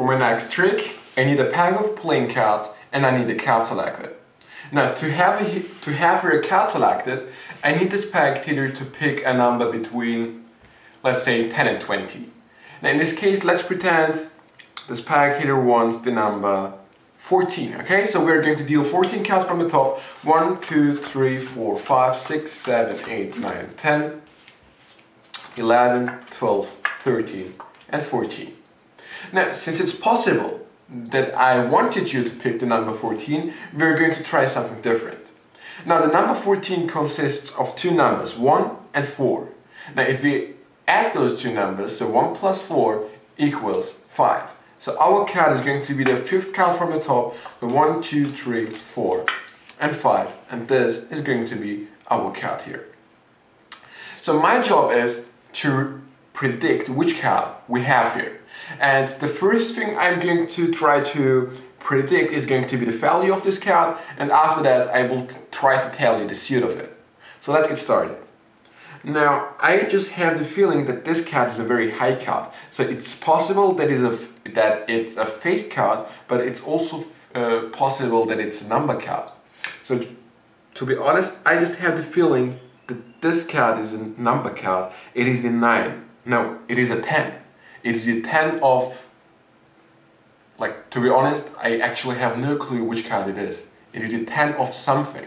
For my next trick, I need a pack of playing cards and I need a card selected. Now, to have your card selected, I need the spectator to pick a number between, let's say, 10 and 20. Now, in this case, let's pretend the spectator wants the number 14, okay? So we're going to deal 14 cards from the top. 1, 2, 3, 4, 5, 6, 7, 8, 9, 10, 11, 12, 13, and 14. Now, since it's possible that I wanted you to pick the number 14, we're going to try something different. Now, the number 14 consists of two numbers, 1 and 4. Now, if we add those two numbers, so 1 plus 4 equals 5. So our card is going to be the fifth card from the top, the 1, 2, 3, 4, and 5. And this is going to be our card here. So my job is to predict which card we have here. And the first thing I'm going to try to predict is going to be the value of this card, and after that I will try to tell you the suit of it. So let's get started. Now, I just have the feeling that this card is a very high card. So it's possible that it's a face card, but it's also possible that it's a number card. So to be honest, I just have the feeling that this card is a number card. It is the 9. No, it is a 10. It is the 10 of, like, to be honest, I actually have no clue which card it is. It is the 10 of something.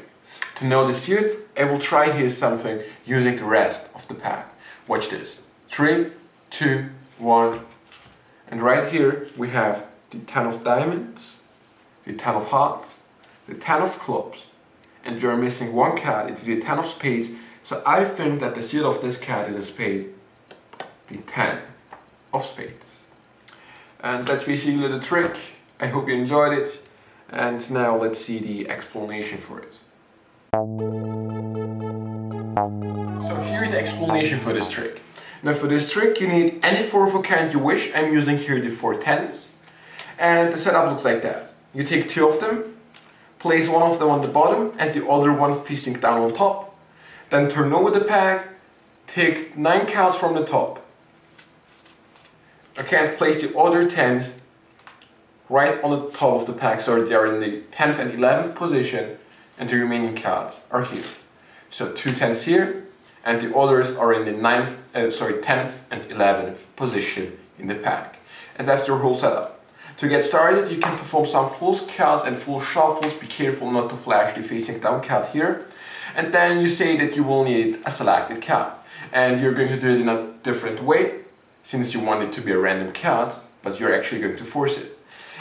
To know the suit, I will try here something using the rest of the pack. Watch this. 3, 2, 1. And right here we have the 10 of diamonds, the 10 of hearts, the 10 of clubs. And we are missing one card, it is the 10 of spades. So I think that the suit of this card is a spade, the 10 of spades. And that's basically the trick. I hope you enjoyed it. And now let's see the explanation for it. So here's the explanation for this trick. Now for this trick you need any 4 of a kind you wish. I'm using here the 4 tens. And the setup looks like that. You take 2 of them, place one of them on the bottom and the other one facing down on top. Then turn over the pack, take 9 cards from the top. Okay, and place the other 10s right on the top of the pack, so they are in the 10th and 11th position, and the remaining cards are here. So 2 10s here, and the others are in the 10th and 11th position in the pack. And that's your whole setup. To get started, you can perform some full cards and full shuffles. Be careful not to flash the facing down card here. And then you say that you will need a selected card. And you're going to do it in a different way, since you want it to be a random card, but you're actually going to force it.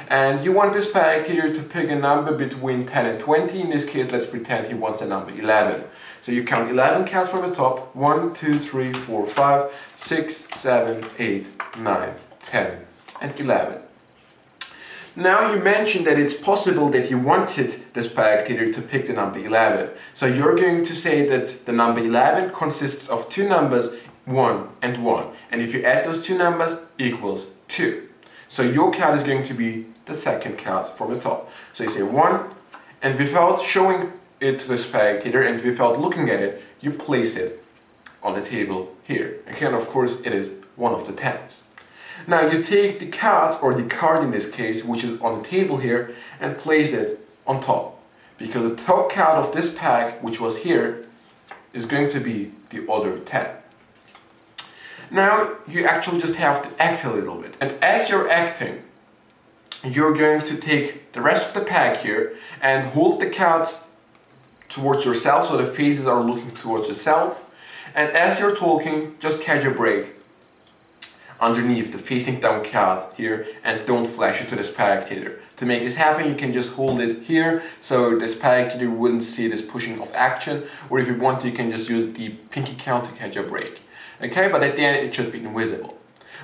And you want this spectator to pick a number between 10 and 20. In this case, let's pretend he wants the number 11. So you count 11 cards from the top. 1, 2, 3, 4, 5, 6, 7, 8, 9, 10, and 11. Now you mentioned that it's possible that you wanted the spectator to pick the number 11. So you're going to say that the number 11 consists of two numbers, 1 and 1. And if you add those two numbers, equals 2. So your card is going to be the second card from the top. So you say 1, and without showing it to the spectator and without looking at it, you place it on the table here. Again, of course, it is one of the 10s. Now you take the cards, or the card in this case, which is on the table here, and place it on top. Because the top card of this pack, which was here, is going to be the other 10. Now you actually just have to act a little bit. And as you're acting, you're going to take the rest of the pack here and hold the cards towards yourself, so the faces are looking towards yourself. And as you're talking, just catch a break underneath the facing down card here and don't flash it to the spectator. To make this happen, you can just hold it here so the spectator wouldn't see this pushing of action, or if you want to, you can just use the pinky count to catch a break. Okay, but at the end it should be invisible.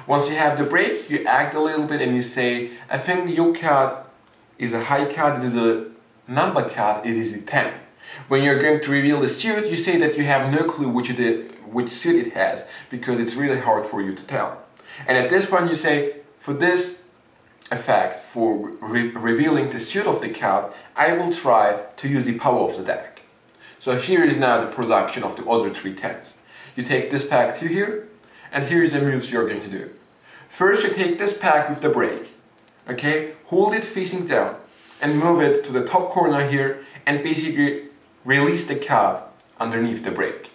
Once you have the break, you act a little bit and you say, I think your card is a high card, it is a number card, it is a 10. When you're going to reveal the suit, you say that you have no clue which suit it has, because it's really hard for you to tell. And at this point you say, for this effect, for revealing the suit of the card, I will try to use the power of the deck. So here is now the production of the other 3 10s. You take this pack to here, and here's the moves you're going to do. First you take this pack with the break. Okay, hold it facing down and move it to the top corner here and basically release the card underneath the break.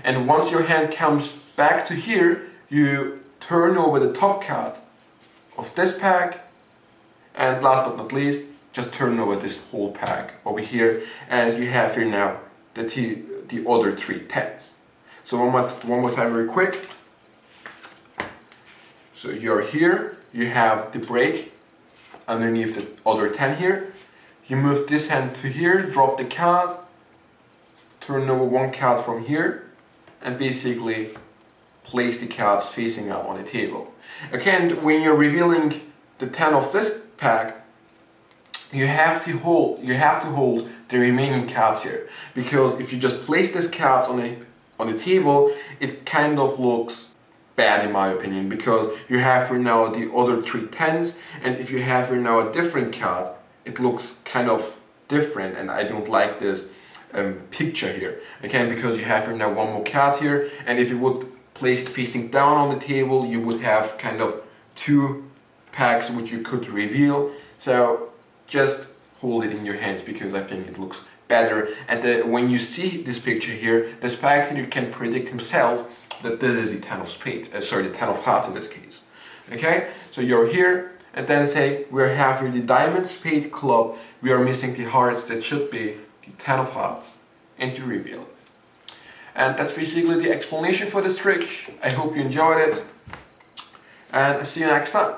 And once your hand comes back to here, you turn over the top card of this pack, and last but not least, just turn over this whole pack over here, and you have here now the other 3 tens. So one more time very quick. So you're here, you have the break underneath the other 10 here. You move this hand to here, drop the card, turn over 1 card from here, and basically place the cards facing out on the table. Again, when you're revealing the 10 of this pack, you have to hold the remaining cards here, because if you just place these cards on the table, it kind of looks bad in my opinion, because you have here now the other 3 tens, and if you have here now a different card, it looks kind of different, and I don't like this picture here. Again, because you have here now 1 more card here, and if you would place it facing down on the table, you would have kind of 2 packs which you could reveal. So just hold it in your hands, because I think it looks better. And when you see this picture here, the spectator can predict himself that this is the 10 of spades, the 10 of hearts in this case. Okay, so you're here, and then say we're having the diamond, spade, club, we are missing the hearts, that should be the 10 of hearts, and you reveal it. And that's basically the explanation for this trick. I hope you enjoyed it, and see you next time.